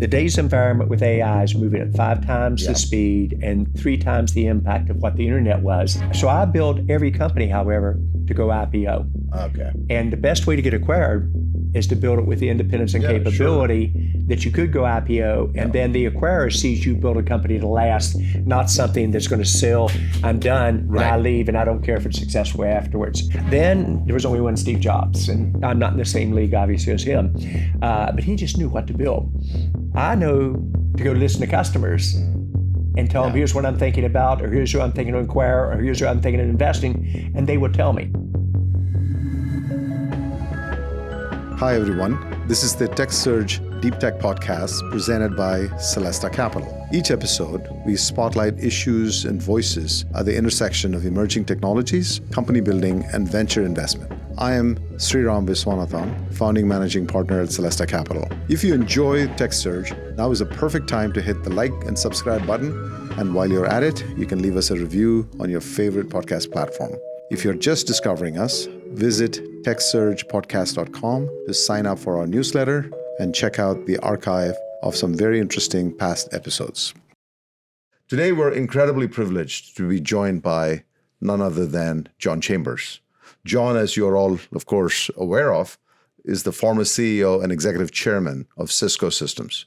Today's environment with AI is moving at 5 times the speed and 3 times the impact of what the internet was. So I built every company, however, to go IPO. Okay. And the best way to get acquired is to build it with the independence and capability that you could go IPO, and then the acquirer sees you build a company to last, not something that's going to sell, I'm done, and I leave, and I don't care if it's successful afterwards. Then there was only one Steve Jobs, and I'm not in the same league, obviously, as him, but he just knew what to build. I know to go listen to customers and tell them, here's what I'm thinking about, or here's what I'm thinking to acquire, or here's what I'm thinking of investing, and they will tell me. Hi, everyone. This is the TechSurge Deep Tech Podcast presented by Celesta Capital. Each episode, we spotlight issues and voices at the intersection of emerging technologies, company building, and venture investment. I am Sriram Viswanathan, founding managing partner at Celesta Capital. If you enjoy TechSurge, now is a perfect time to hit the like and subscribe button. And while you're at it, you can leave us a review on your favorite podcast platform. If you're just discovering us, visit techsurgepodcast.com to sign up for our newsletter and check out the archive of some very interesting past episodes. Today, we're incredibly privileged to be joined by none other than John Chambers. John, as you're all, of course, aware of, is the former CEO and executive chairman of Cisco Systems,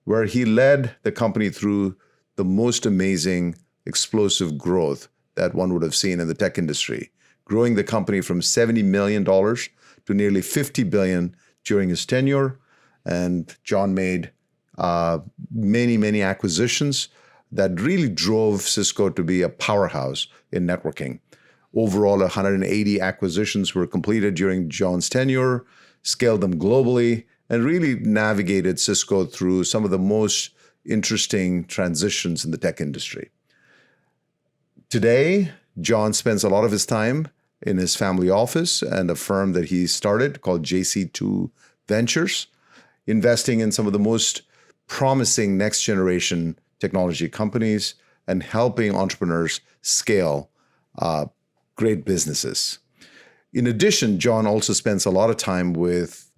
where he led the company through the most amazing, explosive growth that one would have seen in the tech industry, growing the company from $70 million to nearly $50 billion during his tenure. And John made many acquisitions that really drove Cisco to be a powerhouse in networking. Overall, 180 acquisitions were completed during John's tenure, scaled them globally, and really navigated Cisco through some of the most interesting transitions in the tech industry. Today, John spends a lot of his time in his family office and a firm that he started called JC2 Ventures, investing in some of the most promising next generation technology companies and helping entrepreneurs scale great businesses. In addition, John also spends a lot of time with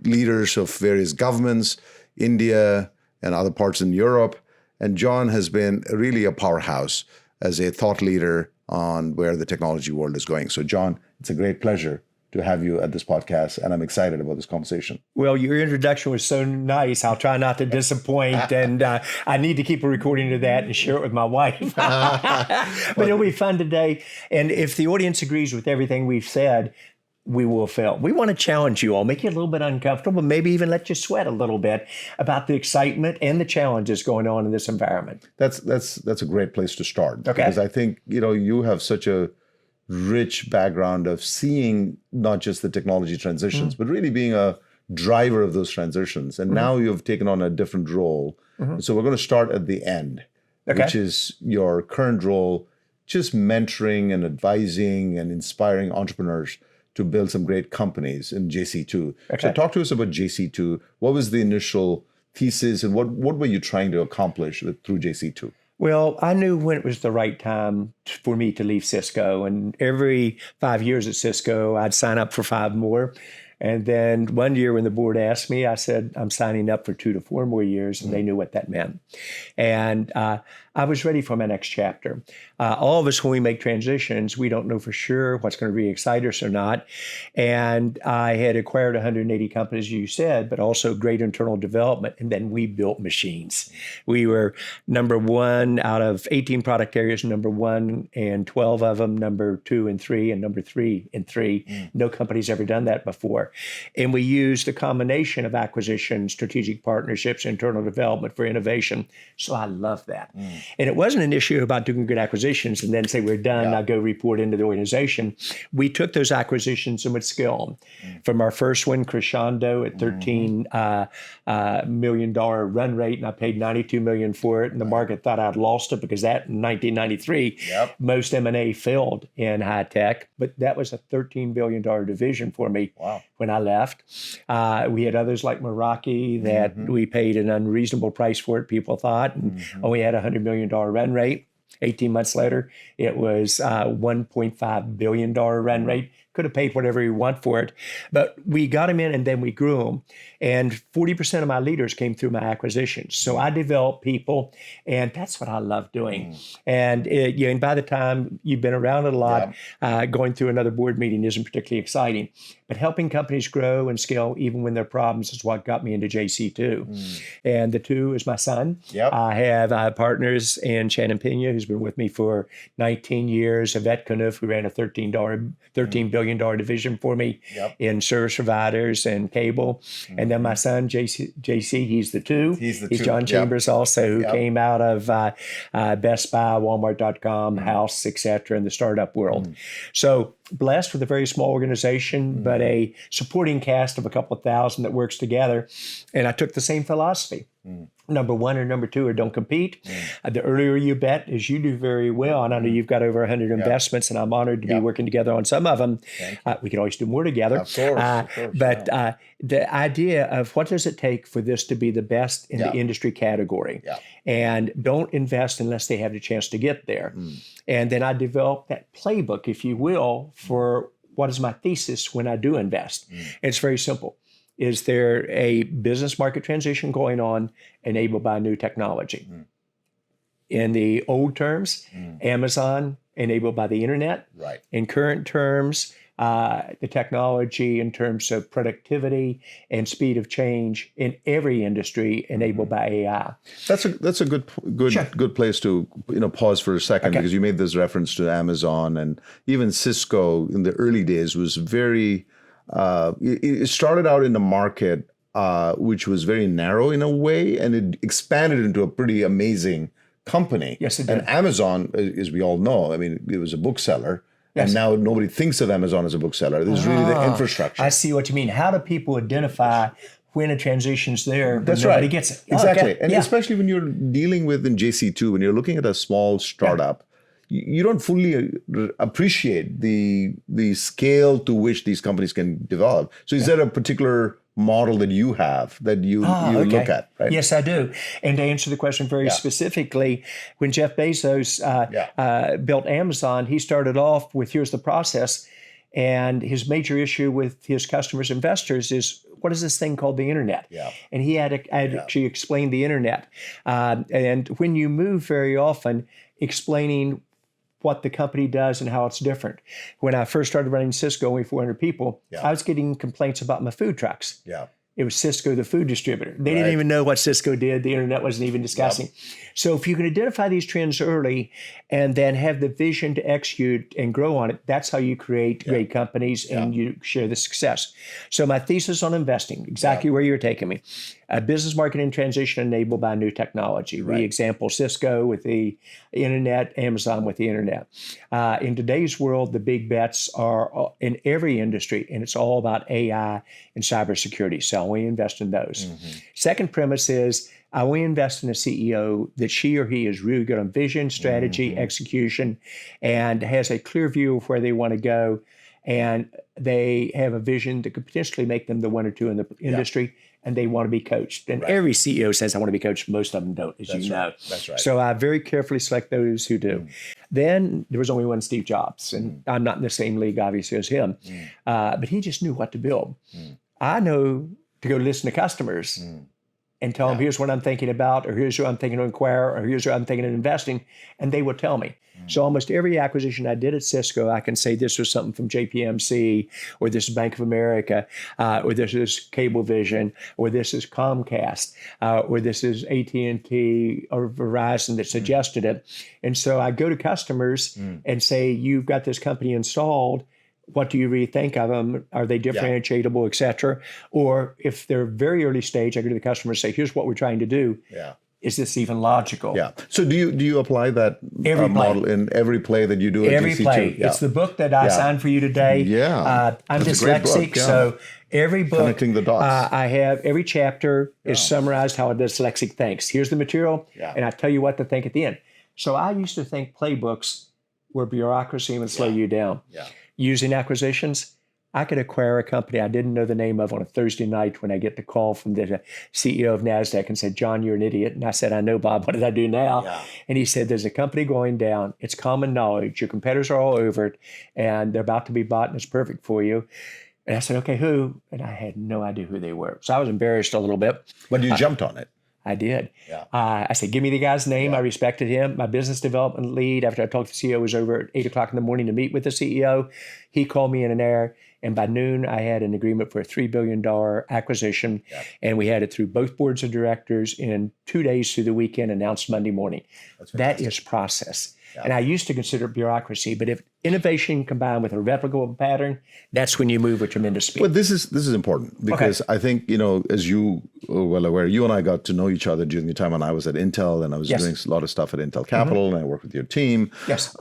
leaders of various governments, India and other parts in Europe. And John has been really a powerhouse as a thought leader on where the technology world is going. So John, it's a great pleasure to have you at this podcast, and I'm excited about this conversation. Well, your introduction was so nice. I'll try not to disappoint, and I need to keep a recording of that and share it with my wife. But it'll be fun today. And if the audience agrees with everything we've said, we will fail. We want to challenge you all, make you a little bit uncomfortable, maybe even let you sweat a little bit about the excitement and the challenges going on in this environment. That's a great place to start. Okay. Because I think, you have such a rich background of seeing not just the technology transitions, but really being a driver of those transitions. And now you've taken on a different role. So we're going to start at the end, which is your current role, just mentoring and advising and inspiring entrepreneurs to build some great companies in JC2. So talk to us about JC2. What was the initial thesis and what were you trying to accomplish through JC2? Well, I knew when it was the right time for me to leave Cisco. And every 5 years at Cisco, I'd sign up for 5 more. And then one year when the board asked me, I said, I'm signing up for 2 to 4 more years. And they knew what that meant. And I was ready for my next chapter. All of us, when we make transitions, we don't know for sure what's going to really excite us or not. And I had acquired 180 companies, you said, but also great internal development. And then we built machines. We were number 1 out of 18 product areas, number 1 and 12 of them, number 2 and 3, and number 3 and 3. No company's ever done that before. And we used a combination of acquisition, strategic partnerships, internal development for innovation. So I love that. And it wasn't an issue about doing good acquisitions and then say, we're done, I'll go report into the organization. We took those acquisitions and would scale them. From our first one, Crescendo, at $13 million run rate, and I paid $92 million for it. And the market thought I'd lost it because that in 1993, most M&A failed in high tech. But that was a $13 billion division for me when I left. We had others like Meraki that we paid an unreasonable price for it, people thought, and only had a $100 million run rate. 18 months later, it was $1.5 billion run rate. could have paid whatever you want for it. But we got them in and then we grew them. And 40% of my leaders came through my acquisitions. So I developed people, and that's what I love doing. And and by the time you've been around it a lot, going through another board meeting isn't particularly exciting. But helping companies grow and scale, even when there are problems, is what got me into JC2. And the two is my son. I have partners in Shannon Pena, who's been with me for 19 years, Yvette Knuth, who ran a $13 billion division for me in service providers and cable. And then my son, JC, he's the two. He's John Chambers also, who came out of Best Buy, Walmart.com, House, etc., in the startup world. So blessed with a very small organization, but a supporting cast of a couple of thousand that works together. And I took the same philosophy. Number one or number two, or don't compete. The earlier you bet, as you do very well, and I know you've got over 100 investments, and I'm honored to be working together on some of them. We could always do more together. Of course, but the idea of what does it take for this to be the best in the industry category, and don't invest unless they have the chance to get there. And then I developed that playbook, if you will, for what is my thesis when I do invest. It's very simple. Is there a business market transition going on enabled by new technology? In the old terms, Amazon enabled by the internet. In current terms, the technology in terms of productivity and speed of change in every industry enabled by AI. That's a good place to pause for a second, because you made this reference to Amazon, and even Cisco in the early days was very. It started out in a market which was very narrow in a way, and it expanded into a pretty amazing company. Yes, it did. And Amazon, as we all know, I mean, it was a bookseller. And now nobody thinks of Amazon as a bookseller. This is really the infrastructure. I see what you mean. How do people identify when a transition's there, but That's nobody right. gets it? Exactly. And especially when you're dealing with, in JC2, when you're looking at a small startup, you don't fully appreciate the scale to which these companies can develop. So is there a particular model that you have that you look at, right? Yes, I do. And to answer the question very specifically, when Jeff Bezos built Amazon, he started off with, here's the process. And his major issue with his customers, investors, is what is this thing called the internet? And he had to actually explain the internet. And when you move very often, explaining what the company does and how it's different. When I first started running Cisco, only 400 people, I was getting complaints about my food trucks. It was Cisco, the food distributor. They didn't even know what Cisco did. The internet wasn't even discussing. So if you can identify these trends early and then have the vision to execute and grow on it, that's how you create great companies and you share the success. So my thesis on investing, exactly where you're taking me. A business market in transition enabled by new technology. We example Cisco with the internet, Amazon with the internet. In today's world, the big bets are in every industry, and it's all about AI and cybersecurity. So I only invest in those. Second premise is I only invest in a CEO that she or he is really good on vision, strategy, execution, and has a clear view of where they want to go. And they have a vision that could potentially make them the one or two in the industry, and they want to be coached. And every CEO says, I want to be coached. Most of them don't, as you know. That's right. So I very carefully select those who do. Then there was only one Steve Jobs, and I'm not in the same league, obviously, as him. But he just knew what to build. I know to go listen to customers and tell them, here's what I'm thinking about, or here's what I'm thinking to acquire, or here's what I'm thinking of investing, and they will tell me. So almost every acquisition I did at Cisco, I can say this was something from JPMC, or this is Bank of America, or this is Cablevision, or this is Comcast, or this is AT&T or Verizon that suggested it. And so I go to customers and say, you've got this company installed. What do you really think of them? Are they differentiatable, et cetera? Or if they're very early stage, I go to the customer and say, here's what we're trying to do. Is this even logical? So do you apply that model in every play that you do at every JC2? Play. It's the book that I signed for you today. I'm dyslexic, so every book, connecting the dots. I have every chapter is summarized how a dyslexic thinks. Here's the material, and I tell you what to think at the end. So I used to think playbooks were bureaucracy and would slow you down. Using acquisitions, I could acquire a company I didn't know the name of on a Thursday night when I get the call from the CEO of NASDAQ and said, John, you're an idiot. And I said, I know, Bob, what did I do now? Yeah. And he said, there's a company going down. It's common knowledge. Your competitors are all over it and they're about to be bought and it's perfect for you. And I said, okay, who? And I had no idea who they were. So I was embarrassed a little bit. But you jumped on it. I did. Yeah. I said, give me the guy's name. I respected him. My business development lead, after I talked to the CEO, was over at 8 o'clock in the morning to meet with the CEO. He called me in an hour. And by noon, I had an agreement for a $3 billion acquisition. Yeah. And we had it through both boards of directors in 2 days through the weekend, announced Monday morning. That is process. Yeah. And I used to consider it bureaucracy, but if innovation combined with a replicable pattern, that's when you move with tremendous speed. Well, this is important because I think, as you are well aware, you and I got to know each other during the time when I was at Intel and I was doing a lot of stuff at Intel Capital and I worked with your team. Yes.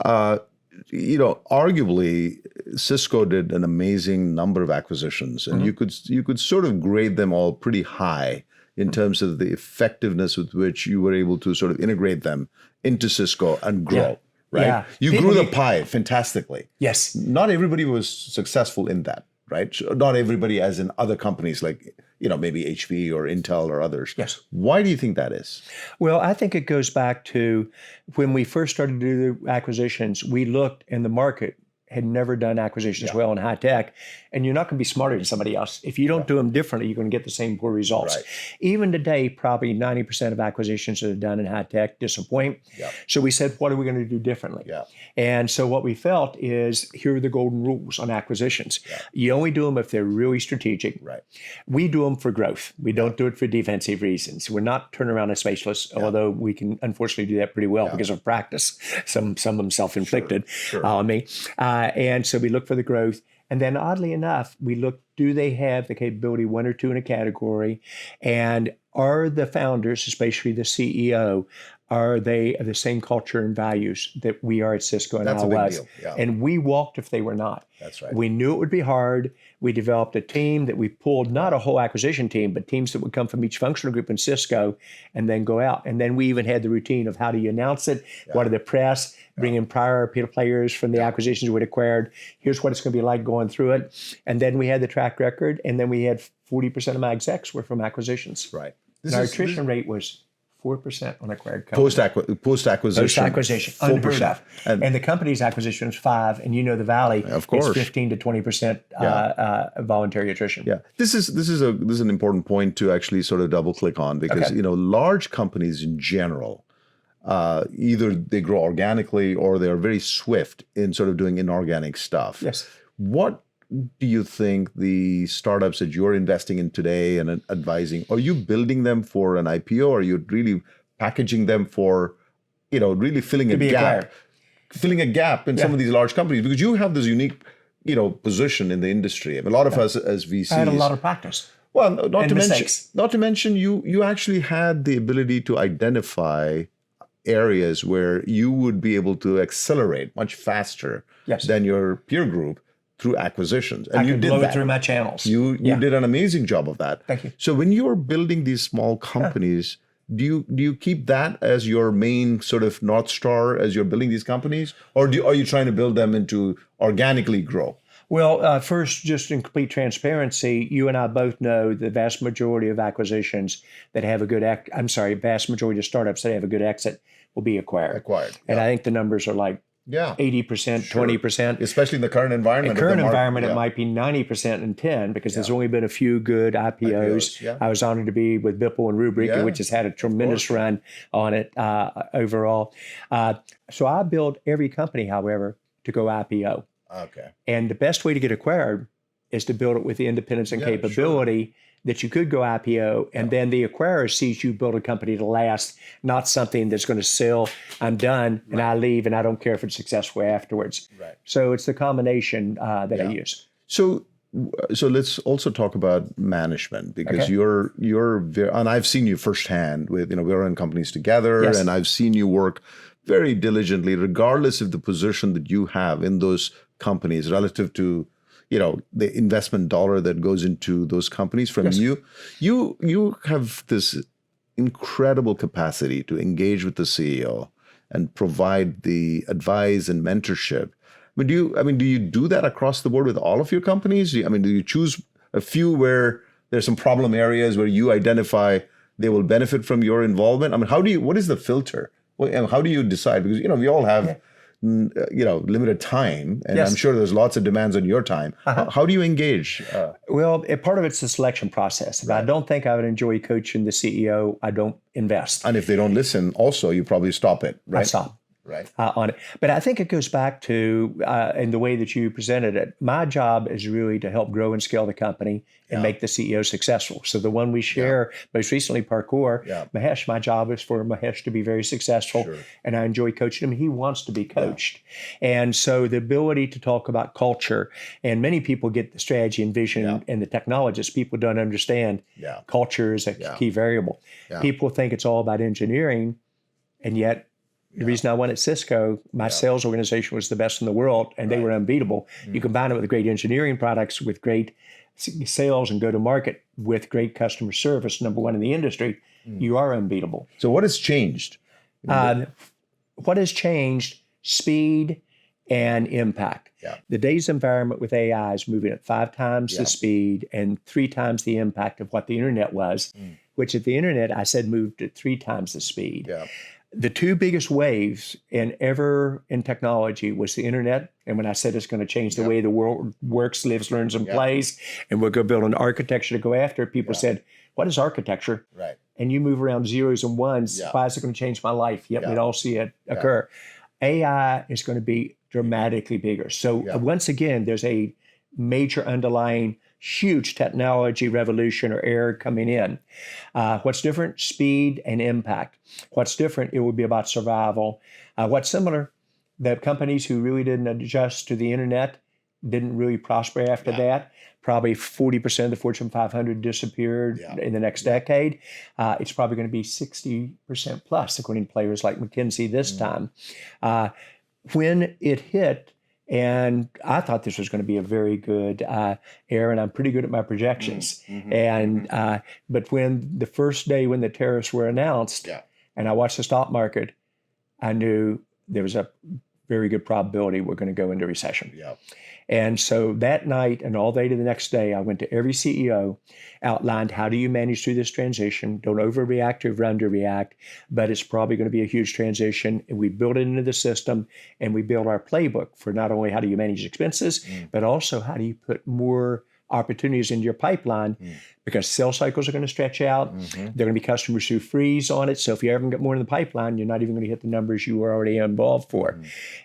Arguably, Cisco did an amazing number of acquisitions, and you could sort of grade them all pretty high in terms of the effectiveness with which you were able to sort of integrate them into Cisco and grow. Right? Yeah. You grew the pie fantastically. Yes. Not everybody was successful in that, right? Not everybody, as in other companies like maybe HP or Intel or others. Yes. Why do you think that is? Well, I think it goes back to when we first started to do the acquisitions, we looked and the market had never done acquisitions well in high tech, and you're not going to be smarter than somebody else. If you don't do them differently, you're going to get the same poor results. Right. Even today, probably 90% of acquisitions that are done in high tech disappoint. Yeah. So we said, what are we going to do differently? Yeah. And so what we felt is, here are the golden rules on acquisitions. Yeah. You only do them if they're really strategic. Right. We do them for growth. We don't do it for defensive reasons. We're not turnaround specialists, although we can unfortunately do that pretty well because of practice. Some of them self-inflicted on me. And so we look for the growth. And then oddly enough, we look, do they have the capability, one or two in a category? And are the founders, especially the CEO, are they of the same culture and values that we are at Cisco and That's I a big was? deal. Yeah. And we walked if they were not. That's right. We knew it would be hard. We developed a team that we pulled, not a whole acquisition team, but teams that would come from each functional group in Cisco and then go out. And then we even had the routine of how do you announce it? What are the press? Bring in prior players from the acquisitions we'd acquired. Here's what it's going to be like going through it. And then we had the track record. And then we had 40% of my execs were from acquisitions. Right. And our attrition rate was 4% on acquired companies. Post-acquisition. Post-acquisition, unheard of. And the company's acquisition was 5%, and the Valley, of course, it's 15 to 20% voluntary attrition. Yeah, this is an important point to actually sort of double click on because large companies in general, either they grow organically or they are very swift in sort of doing inorganic stuff. Yes. What do you think the startups that you're investing in today and advising, are you building them for an IPO? Or are you really packaging them for, really filling a gap? Filling a gap in some of these large companies because you have this unique, position in the industry. I mean, a lot of us as VCs. I had a lot of practice. Well, not to mention you actually had the ability to identify areas where you would be able to accelerate much faster than your peer group through acquisitions. And I could blow it through my channels. You did an amazing job of that. Thank you. So when you're building these small companies, do you keep that as your main sort of North Star as you're building these companies? Or are you trying to build them into organically grow? Well, first, just in complete transparency, you and I both know the vast majority of acquisitions that have a good vast majority of startups that have a good exit will be acquired. And I think the numbers are like 80%, 20%. Especially in the current environment. It might be 90% and 10 because there's only been a few good IPOs. I was honored to be with Bipple and Rubrik, which has had a tremendous run on it overall. So I build every company, however, to go IPO. Okay. And the best way to get acquired is to build it with the independence and capability that you could go IPO, and then the acquirer sees you build a company to last, not something that's going to sell, I'm done, and I leave, and I don't care if it's successful afterwards. Right. So it's the combination that I use. So let's also talk about management because you're very, and I've seen you firsthand with, we're in companies together, and I've seen you work very diligently, regardless of the position that you have in those companies relative to the investment dollar that goes into those companies from you. You have this incredible capacity to engage with the CEO and provide the advice and mentorship But do you do that across the board with all of your companies? Do you choose a few where there's some problem areas where you identify they will benefit from your involvement? What is the filter? And how do you decide? Because, we all have, limited time, and I'm sure there's lots of demands on your time. How do you engage? Well, part of it's the selection process. If I don't think I would enjoy coaching the CEO, I don't invest. And if they don't listen, also, you probably stop it, right? I stop. Right. On it. But I think it goes back to, in the way that you presented it, my job is really to help grow and scale the company and make the CEO successful. So the one we share, most recently Parkour, Mahesh, my job is for Mahesh to be very successful. Sure. And I enjoy coaching him. He wants to be coached. And so the ability to talk about culture, and many people get the strategy and vision and the technologists, people don't understand culture is a key variable. People think it's all about engineering, and yet the reason I went at Cisco, my sales organization was the best in the world, and they were unbeatable. You combine it with great engineering products, with great sales and go-to-market, with great customer service, number one in the industry, you are unbeatable. So what has changed? What has changed? Speed and impact. The day's environment with AI is moving at 5 times the speed and 3 times the impact of what the internet was, which at the internet, I said moved at 3 times the speed. The 2 biggest waves in technology was the internet. And when I said it's going to change the way the world works, lives, learns, and plays, and we're going to build an architecture to go after it, people said, what is architecture? Right. And you move around zeros and ones. Why is it going to change my life? Yet we'd all see it occur. AI is going to be dramatically bigger. So once again, there's a major underlying huge technology revolution or era coming in. What's different? Speed and impact. What's different? It will be about survival. What's similar? The companies who really didn't adjust to the internet didn't really prosper after that. Probably 40% of the Fortune 500 disappeared in the next decade. It's probably going to be 60% plus, according to players like McKinsey this time. When it hit, and I thought this was going to be a very good era, and I'm pretty good at my projections. But when the first day when the tariffs were announced, and I watched the stock market, I knew there was a very good probability we're going to go into recession. And so that night and all day to the next day, I went to every CEO, outlined how do you manage through this transition? Don't overreact or underreact, but it's probably going to be a huge transition. And we built it into the system, and we built our playbook for not only how do you manage expenses, but also how do you put more opportunities into your pipeline, because sales cycles are going to stretch out. There are going to be customers who freeze on it. So if you ever get more in the pipeline, you're not even going to hit the numbers you were already involved for.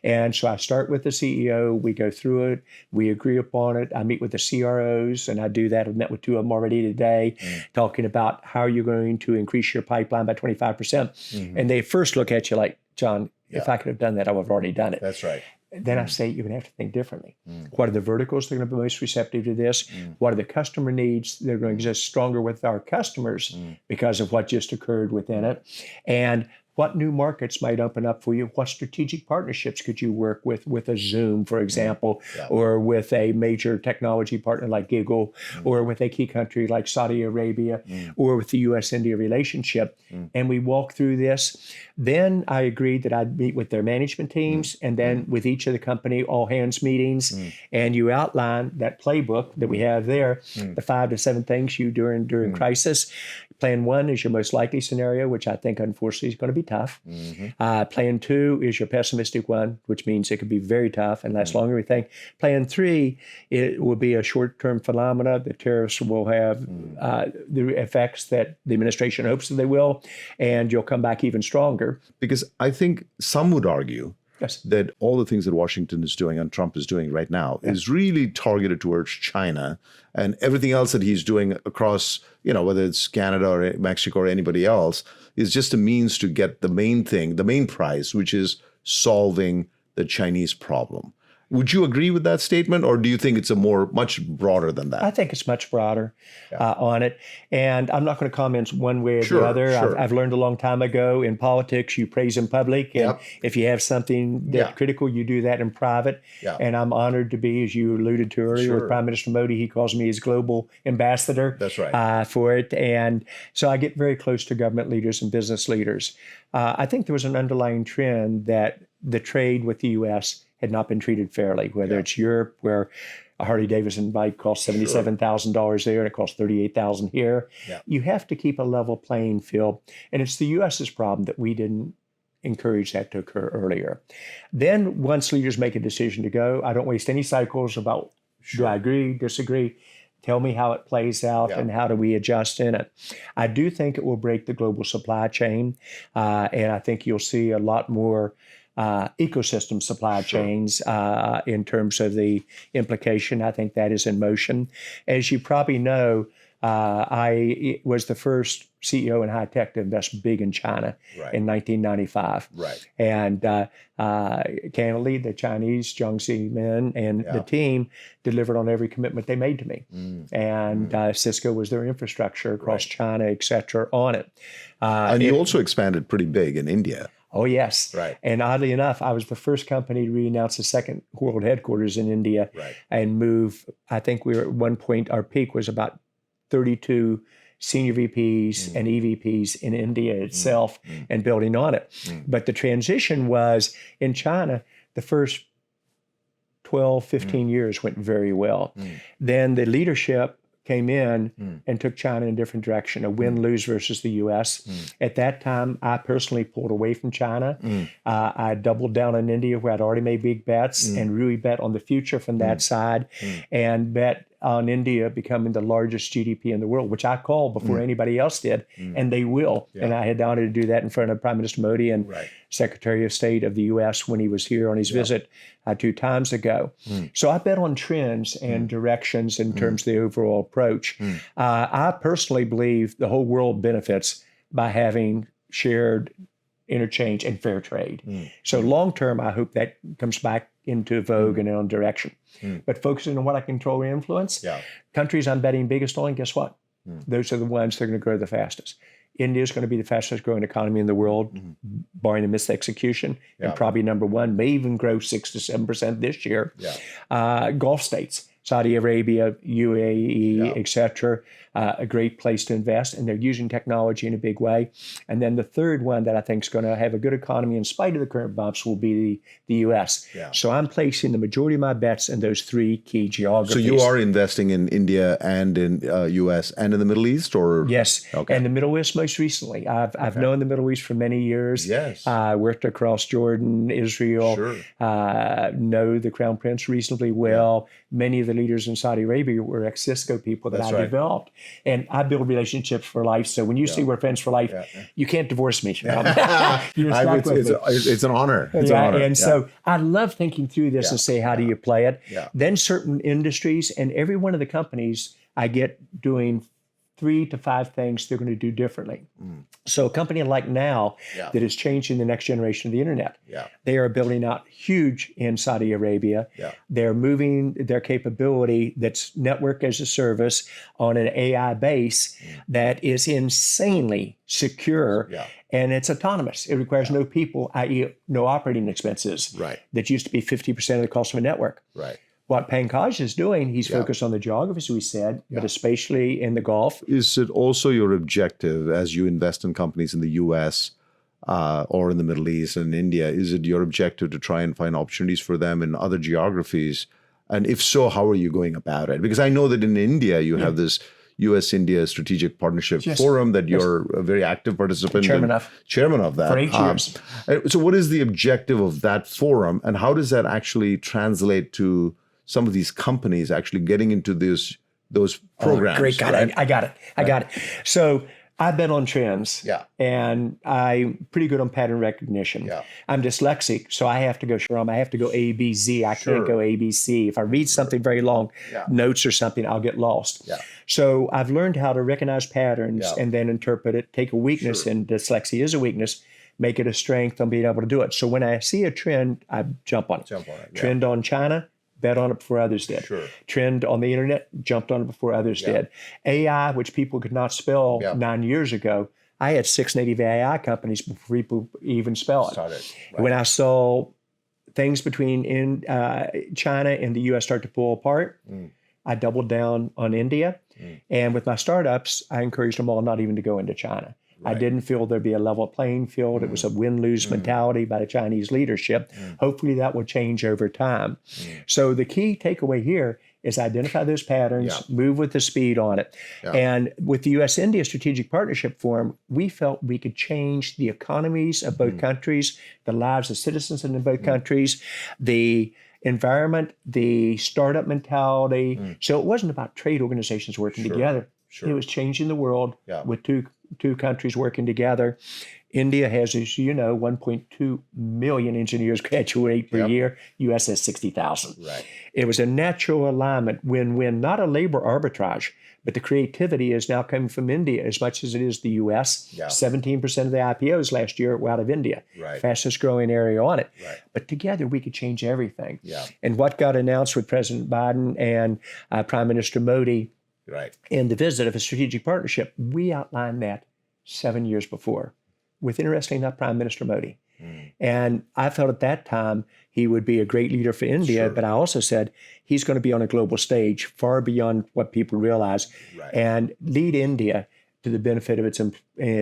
And so I start with the CEO. We go through it. We agree upon it. I meet with the CROs, and I do that. I've met with 2 of them already today, talking about how you're going to increase your pipeline by 25%. And they first look at you like, John, if I could have done that, I would have already done it. That's right. Then I say, you're going to have to think differently. What are the verticals that are going to be most receptive to this? What are the customer needs? They're going to exist stronger with our customers because of what just occurred within it. And what new markets might open up for you? What strategic partnerships could you work with a Zoom, for example, or with a major technology partner like Google, or with a key country like Saudi Arabia, or with the U.S.-India relationship? And we walk through this. Then I agreed that I'd meet with their management teams, and then with each of the company all-hands meetings, and you outline that playbook that we have there, the 5 to 7 things you do during crisis. Plan 1 is your most likely scenario, which I think, unfortunately, is going to be tough. Plan 2 is your pessimistic one, which means it could be very tough and last longer, we think. Plan 3, it will be a short-term phenomena. The tariffs will have the effects that the administration hopes that they will, and you'll come back even stronger. Because I think some would argue that all the things that Washington is doing and Trump is doing right now is really targeted towards China, and everything else that he's doing across, whether it's Canada or Mexico or anybody else, is just a means to get the main thing, the main prize, which is solving the Chinese problem. Would you agree with that statement, or do you think it's much broader than that? I think it's much broader on it. And I'm not going to comment one way or the other. I've learned a long time ago, in politics, you praise in public. And if you have something that's critical, you do that in private. And I'm honored to be, as you alluded to earlier, with Prime Minister Modi. He calls me his global ambassador for it. And so I get very close to government leaders and business leaders. I think there was an underlying trend that the trade with the U.S. had not been treated fairly, whether it's Europe, where a Harley-Davidson bike costs $77,000 there and it costs $38,000 here. Yeah. You have to keep a level playing field. And it's the U.S.'s problem that we didn't encourage that to occur earlier. Then once leaders make a decision to go, I don't waste any cycles about, do I agree, disagree? Tell me how it plays out and how do we adjust in it. I do think it will break the global supply chain. And I think you'll see a lot more ecosystem supply chains in terms of the implication. I think that is in motion. As you probably know, I was the first CEO in high tech to invest big in China in 1995. Right. And candidly, the Chinese, Jiang Zemin and the team delivered on every commitment they made to me. And Cisco was their infrastructure across China, et cetera, on it. And you also expanded pretty big in India. Oh, yes. Right. And oddly enough, I was the first company to re-announce a second world headquarters in India and move. I think we were at one point, our peak was about 32 senior VPs and EVPs in India itself and building on it. But the transition was in China, the first 12, 15 years went very well. Then the leadership came in and took China in a different direction, a win-lose versus the U.S. At that time, I personally pulled away from China. I doubled down on India, where I'd already made big bets, and really bet on the future from that side, and bet on India becoming the largest GDP in the world, which I called before anybody else did, and they will. And I had the honor to do that in front of Prime Minister Modi and Secretary of State of the U.S. when he was here on his visit 2 times ago. So I bet on trends and directions in terms of the overall approach. I personally believe the whole world benefits by having shared interchange and fair trade. So long term, I hope that comes back into vogue and in on direction. But focusing on what I control and influence, countries I'm betting biggest on, guess what? Those are the ones that are going to grow the fastest. India is going to be the fastest growing economy in the world, barring a missed execution, and probably number one, may even grow 6 to 7% this year. Gulf states, Saudi Arabia, UAE, et cetera, a great place to invest, and they're using technology in a big way. And then the third one that I think is going to have a good economy in spite of the current bumps will be the U.S. So I'm placing the majority of my bets in those 3 key geographies. So you are investing in India and in U.S. and in the Middle East, or? Yes, and the Middle East most recently. I've known the Middle East for many years. I worked across Jordan, Israel, know the Crown Prince reasonably well. Many of the leaders in Saudi Arabia were ex-Cisco people that I developed. And I build relationships for life. So when you see we're friends for life, you can't divorce me. It's an honor. It's an honor. And so I love thinking through this and say, how do you play it? Then certain industries, and every one of the companies I get doing 3 to 5 things they're going to do differently. So a company like Now that is changing the next generation of the internet, they are building out huge in Saudi Arabia. They're moving their capability that's network as a service on an AI base that is insanely secure and it's autonomous. It requires no people, i.e. no operating expenses. That used to be 50% of the cost of a network. What Pankaj is doing, he's focused on the geographies we said, but especially in the Gulf. Is it also your objective as you invest in companies in the U.S. Or in the Middle East and India, is it your objective to try and find opportunities for them in other geographies? And if so, how are you going about it? Because I know that in India, you have this U.S.-India Strategic Partnership Forum that you're a very active participant Chairman of that. For 8 years. So what is the objective of that forum, and how does that actually translate to some of these companies actually getting into those programs? Great, I got it. So I bet on trends, and I'm pretty good on pattern recognition. I'm dyslexic, so I have to go Sriram. I have to go A, B, Z. I can't go A, B, C. If I read something very long, notes or something, I'll get lost. So I've learned how to recognize patterns and then interpret it, take a weakness, and dyslexia is a weakness, make it a strength on being able to do it. So when I see a trend, I jump on it. Trend on China, bet on it before others did. Trend on the internet, jumped on it before others did. AI, which people could not spell 9 years ago, I had 6 native AI companies before people even spell it. When I saw things between China and the U.S. start to pull apart, I doubled down on India. And with my startups, I encouraged them all not even to go into China. I didn't feel there'd be a level playing field. It was a win-lose mentality by the Chinese leadership. Hopefully that will change over time. So the key takeaway here is identify those patterns, move with the speed on it. And with the U.S.-India Strategic Partnership Forum, we felt we could change the economies of both countries, the lives of citizens in both countries, the environment, the startup mentality. So it wasn't about trade organizations working together. It was changing the world with two countries working together. India has, as you know, 1.2 million engineers graduate per year. U.S. has 60,000. It was a natural alignment, win-win, not a labor arbitrage, but the creativity is now coming from India as much as it is the U.S. 17% of the IPOs last year were out of India, fastest growing area on it. But together we could change everything. And what got announced with President Biden and Prime Minister Modi in the visit of a strategic partnership, we outlined that 7 years before with, interestingly enough, Prime Minister Modi. And I felt at that time he would be a great leader for India, but I also said he's going to be on a global stage far beyond what people realize and lead India to the benefit of its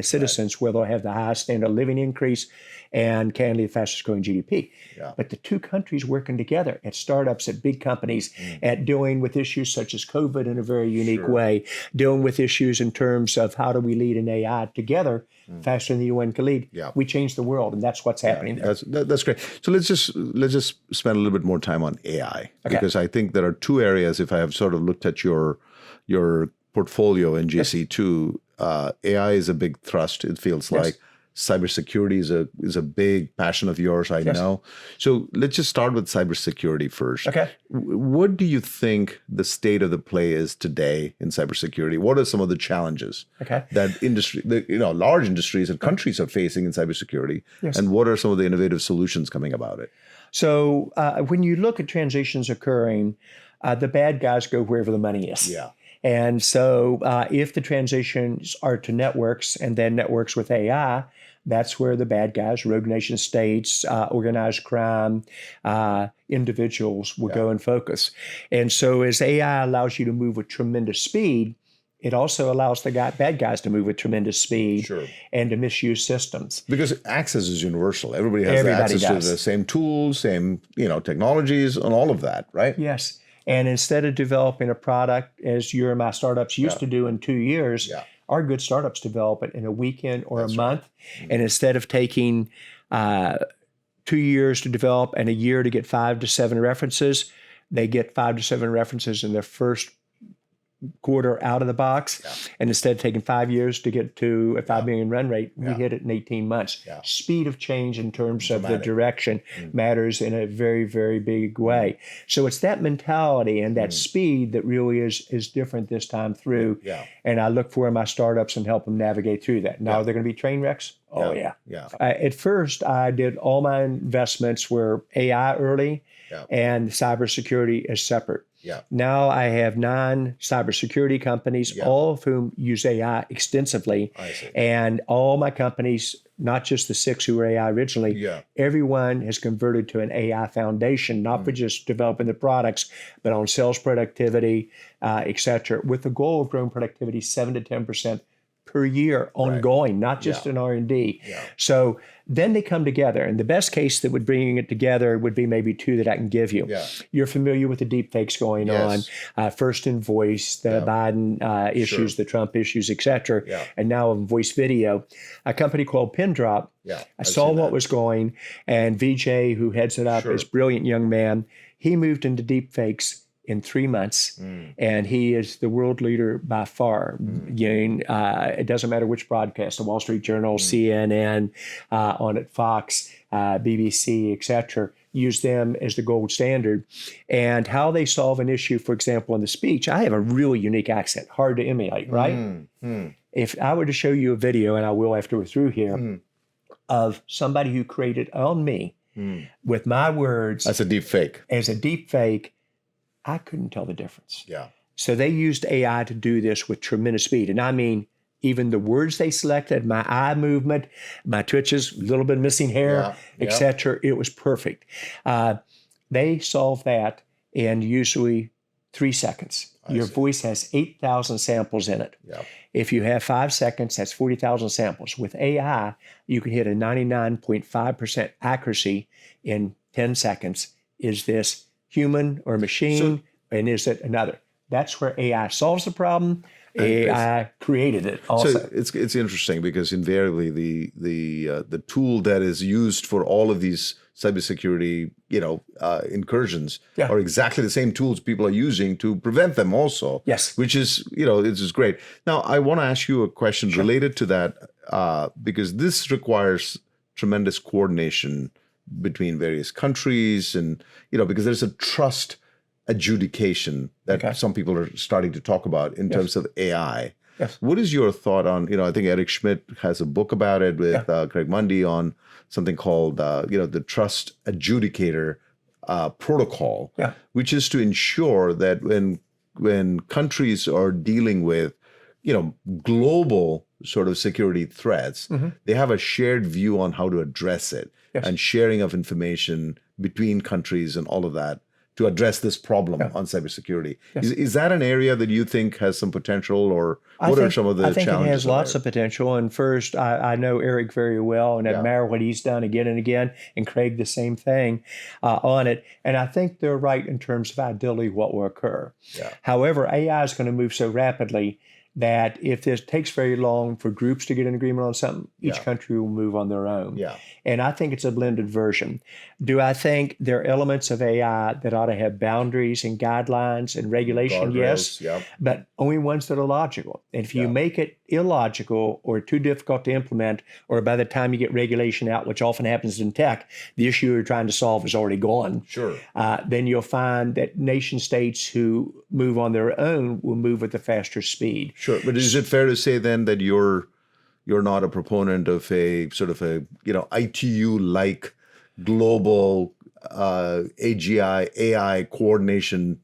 citizens, where they'll have the highest standard of living increase and candidly the fastest growing GDP. But the two countries working together at startups, at big companies, at dealing with issues such as COVID in a very unique way, dealing with issues in terms of how do we lead in AI together faster than the UN can lead. We changed the world, and that's what's happening there. That's great. So let's just spend a little bit more time on AI, because I think there are two areas. If I have sort of looked at your portfolio in JC2, AI is a big thrust. It feels like cybersecurity is a big passion of yours. I know. So let's just start with cybersecurity first. What do you think the state of the play is today in cybersecurity? What are some of the challenges that large industries and countries are facing in cybersecurity? And what are some of the innovative solutions coming about it? So when you look at transitions occurring, the bad guys go wherever the money is. And so if the transitions are to networks and then networks with AI, that's where the bad guys, rogue nation states, organized crime, individuals will go and focus. And so as AI allows you to move with tremendous speed, it also allows the bad guys to move with tremendous speed and to misuse systems. Because access is universal. Everybody has access to the same tools, same technologies, and all of that, right? Yes. And instead of developing a product, as you and my startups used to do in 2 years, our good startups develop it in a weekend or a month. And instead of taking 2 years to develop and a year to get 5 to 7 references, they get 5 to 7 references in their first quarter out of the box. And instead of taking 5 years to get to a 5 million run rate, we hit it in 18 months. Speed of change in terms of the direction matters in a very, very big way. So it's that mentality and that speed that really is different this time through. And I look for my startups and help them navigate through that. Now, are there going to be train wrecks? At first, I did all my investments were AI early and cybersecurity is separate. Now I have 9 cybersecurity companies, all of whom use AI extensively. And all my companies, not just the 6 who were AI originally, everyone has converted to an AI foundation, not for just developing the products, but on sales productivity, et cetera, with the goal of growing productivity 7 to 10% per year ongoing, not just in R&D. So then they come together. And the best case that would bring it together would be maybe 2 that I can give you. You're familiar with the deep fakes going on, first in voice, the Biden issues, the Trump issues, et cetera, and now in voice video. A company called Pindrop, I saw what was going, and VJ, who heads it up, is a brilliant young man. He moved into deep fakes in 3 months, and he is the world leader by far. It doesn't matter which broadcast, the Wall Street Journal, CNN, on it, Fox, BBC, et cetera, use them as the gold standard. And how they solve an issue, for example, in the speech, I have a really unique accent, hard to emulate, right? If I were to show you a video, and I will after we're through here, of somebody who created on me with my words. That's a deep fake. As a deep fake, I couldn't tell the difference. So they used AI to do this with tremendous speed. And I mean, even the words they selected, my eye movement, my twitches, a little bit missing hair, et cetera, it was perfect. They solved that in usually 3 seconds. Your voice has 8,000 samples in it. Yeah. If you have 5 seconds, that's 40,000 samples. With AI, you can hit a 99.5% accuracy in 10 seconds. Is this human or machine? And is it another? That's where AI solves the problem. AI created it also. So it's interesting because invariably the tool that is used for all of these cybersecurity incursions are exactly the same tools people are using to prevent them also. Yes. Which is it's just great. Now I want to ask you a question related to that because this requires tremendous coordination between various countries and because there's a trust adjudication that some people are starting to talk about in terms of AI. Yes. What is your thought on, I think Eric Schmidt has a book about it with Craig Mundy on something called, the Trust Adjudicator Protocol, which is to ensure that when countries are dealing with, global sort of security threats, they have a shared view on how to address it and sharing of information between countries and all of that to address this problem on cybersecurity. Is that an area that you think has some potential, or what are some of the challenges? I think it has lots of potential. And first, I know Eric very well and admire what he's done again and again, and Craig the same thing on it. And I think they're right in terms of ideally what will occur. However, AI is going to move so rapidly that if this takes very long for groups to get an agreement on something, each country will move on their own. And I think it's a blended version. Do I think there are elements of AI that ought to have boundaries and guidelines and regulation? Yes, but only ones that are logical. And if you make it illogical or too difficult to implement, or by the time you get regulation out, which often happens in tech, the issue you're trying to solve is already gone. Then you'll find that nation states who move on their own will move at a faster speed. But is it fair to say then that you're not a proponent of a sort of a ITU-like global AGI AI coordination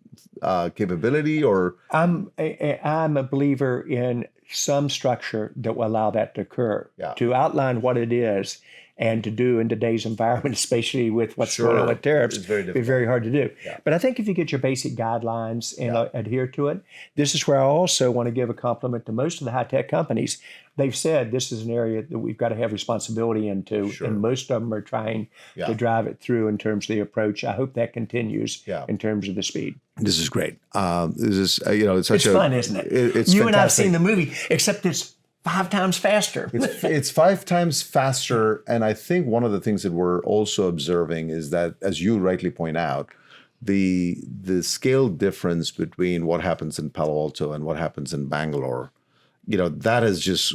capability, or I'm a believer in some structure that will allow that to occur. To outline what it is and to do in today's environment, especially with what's going on with tariffs, it's very difficult. Be very hard to do. But I think if you get your basic guidelines and adhere to it, this is where I also want to give a compliment to most of the high-tech companies. They've said this is an area that we've got to have responsibility into, and most of them are trying to drive it through in terms of the approach. I hope that continues in terms of the speed. This is great. This is, it's such it's fun, isn't it? It's you fantastic. And I've seen the movie, except it's 5 times faster. It's 5 times faster. And I think one of the things that we're also observing is that, as you rightly point out, the scale difference between what happens in Palo Alto and what happens in Bangalore, that has just,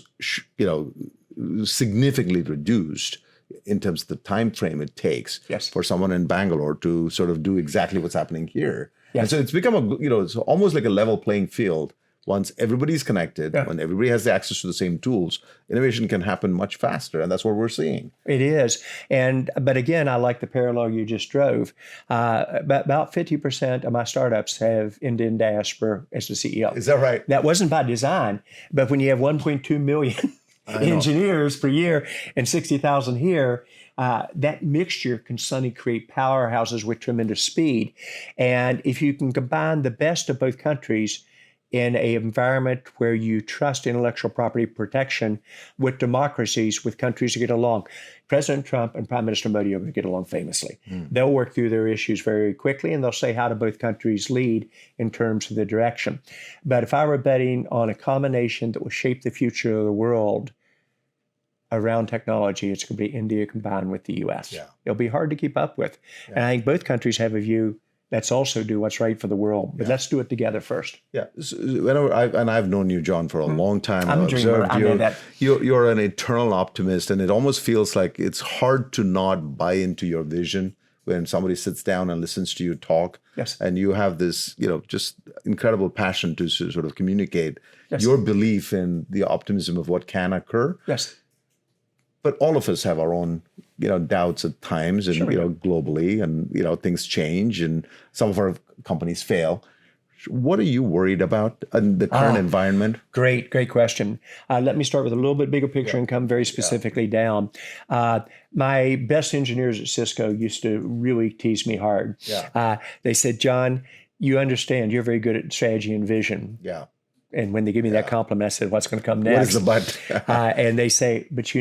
significantly reduced in terms of the time frame it takes for someone in Bangalore to sort of do exactly what's happening here. And so it's become it's almost like a level playing field. Once everybody's connected, when everybody has the access to the same tools, innovation can happen much faster, and that's what we're seeing. It is, but again, I like the parallel you just drove. About 50% of my startups have Indian diaspora as the CEO. Is that right? That wasn't by design, but when you have 1.2 million engineers per year and 60,000 here, that mixture can suddenly create powerhouses with tremendous speed. And if you can combine the best of both countries in an environment where you trust intellectual property protection with democracies, with countries that get along. President Trump and Prime Minister Modi are going to get along famously. They'll work through their issues very quickly, and they'll say, how do both countries lead in terms of the direction? But if I were betting on a combination that will shape the future of the world around technology, it's going to be India combined with the U.S. It'll be hard to keep up with. And I think both countries have a view, let's also do what's right for the world, but let's do it together first. So I've known you, John, for a long time. I'm a dreamer. I know that. You're an eternal optimist, and it almost feels like it's hard to not buy into your vision when somebody sits down and listens to you talk. And you have this, just incredible passion to sort of communicate your belief in the optimism of what can occur. But all of us have our own, doubts at times, and globally, and things change, and some of our companies fail. What are you worried about in the current environment? Great question. Let me start with a little bit bigger picture and come very specifically down. My best engineers at Cisco used to really tease me hard. They said, John, you understand you're very good at strategy and vision. Yeah. And when they give me that compliment, I said, what's going to come next? What is the but? And they say, but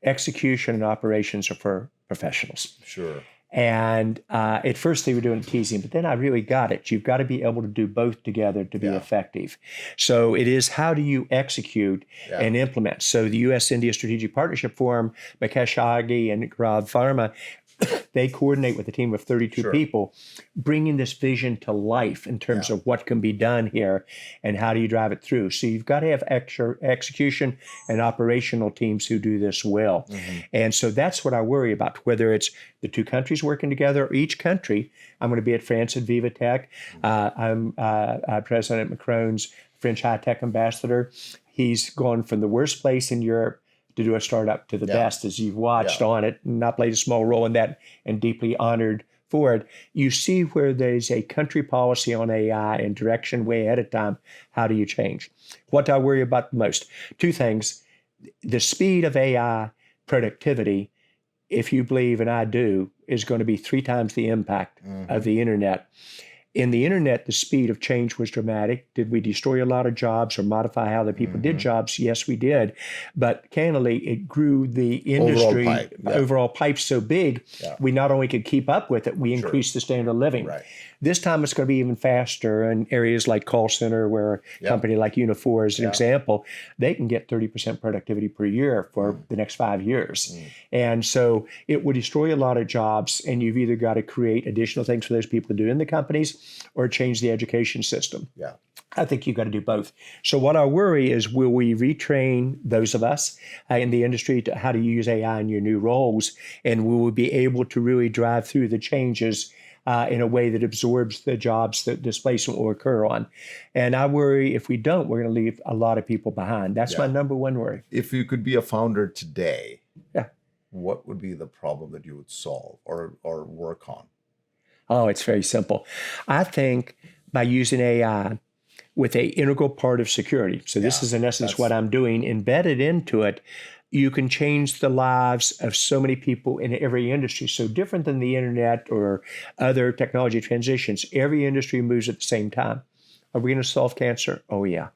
execution and operations are for professionals. Sure. And at first they were doing teasing, but then I really got it. You've got to be able to do both together to be effective. So it is, how do you execute and implement? So the U.S.-India Strategic Partnership Forum, Mukesh Aghi and Gaurav Verma, they coordinate with a team of 32 people, bringing this vision to life in terms of what can be done here and how do you drive it through. So you've got to have execution and operational teams who do this well. And so that's what I worry about, whether it's the two countries working together or each country. I'm going to be at France at Viva Tech. I'm President Macron's French high-tech ambassador. He's gone from the worst place in Europe to do a startup to the best, as you've watched on it, and I played a small role in that and deeply honored for it. You see where there's a country policy on AI and direction way ahead of time. How do you change? What do I worry about the most? Two things. The speed of AI productivity, if you believe, and I do, is going to be 3 times the impact of the internet. In the internet, the speed of change was dramatic. Did we destroy a lot of jobs or modify how the people did jobs? Yes, we did. But candidly, it grew the industry, overall pipe so big, we not only could keep up with it, we increased the standard of living. This time it's going to be even faster in areas like call center, where a company like Unifor is an example, they can get 30% productivity per year for the next 5 years. And so it would destroy a lot of jobs, and you've either got to create additional things for those people to do in the companies or change the education system. I think you've got to do both. So what I worry is, will we retrain those of us in the industry to how to use AI in your new roles, and will we be able to really drive through the changes in a way that absorbs the jobs that displacement will occur on? And I worry if we don't, we're going to leave a lot of people behind. That's my number one worry. If you could be a founder today, what would be the problem that you would solve or work on? Oh, it's very simple. I think by using AI with an integral part of security, so this is in essence what I'm doing, embedded into it, you can change the lives of so many people in every industry. So different than the internet or other technology transitions, every industry moves at the same time. Are we going to solve cancer? Oh, yeah.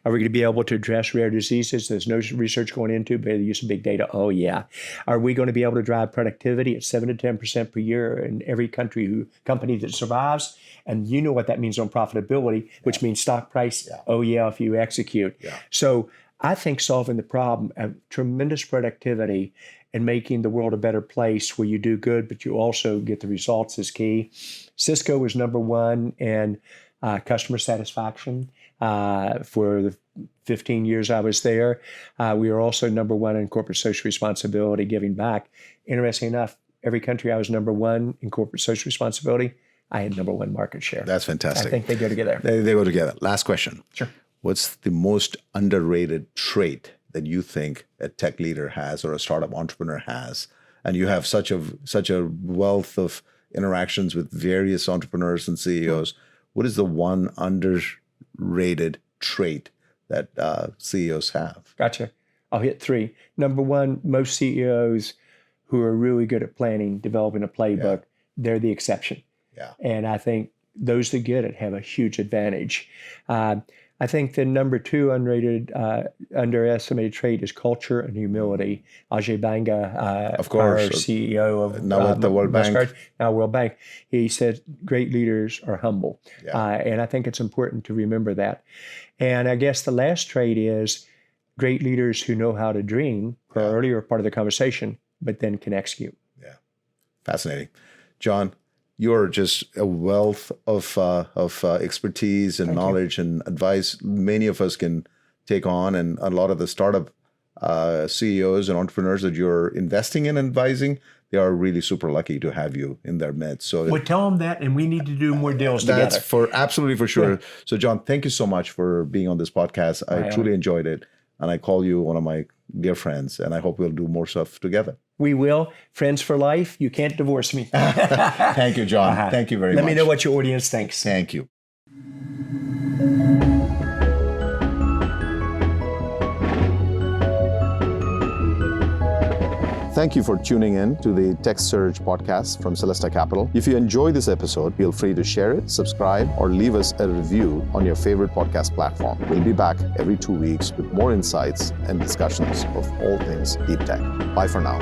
Are we going to be able to address rare diseases there's no research going into by the use of big data? Oh, yeah. Are we going to be able to drive productivity at 7 to 10% per year in every company that survives? And you know what that means on profitability, which means stock price. Oh, yeah, if you execute. So I think solving the problem of tremendous productivity and making the world a better place where you do good, but you also get the results is key. Cisco was number one in customer satisfaction for the 15 years I was there. We were also number one in corporate social responsibility, giving back. Interesting enough, every country I was number one in corporate social responsibility, I had number one market share. That's fantastic. I think they go together. They go together. Last question. Sure. What's the most underrated trait that you think a tech leader has or a startup entrepreneur has? And you have such a wealth of interactions with various entrepreneurs and CEOs. What is the one underrated trait that CEOs have? Gotcha. I'll hit 3. Number one, most CEOs who are really good at planning, developing a playbook, they're the exception. And I think those that get it have a huge advantage. I think the number 2 underestimated trait is culture and humility. Ajay Banga, of course, our CEO of now at the World Bank. Now World Bank, he said great leaders are humble. And I think it's important to remember that. And I guess the last trait is great leaders who know how to dream, per earlier part of the conversation, but then can execute. Fascinating. John, you're just a wealth of expertise and knowledge and advice many of us can take on. And a lot of the startup CEOs and entrepreneurs that you're investing in and advising, they are really super lucky to have you in their midst. So well, tell them that, and we need to do more deals together. That's absolutely for sure. So John, thank you so much for being on this podcast. I truly enjoyed it. And I call you one of my dear friends, and I hope we'll do more stuff together. We will. Friends for life. You can't divorce me. Thank you, John. Thank you very much. Let me know what your audience thinks. Thank you. Thank you for tuning in to the TechSurge podcast from Celesta Capital. If you enjoy this episode, feel free to share it, subscribe, or leave us a review on your favorite podcast platform. We'll be back every 2 weeks with more insights and discussions of all things deep tech. Bye for now.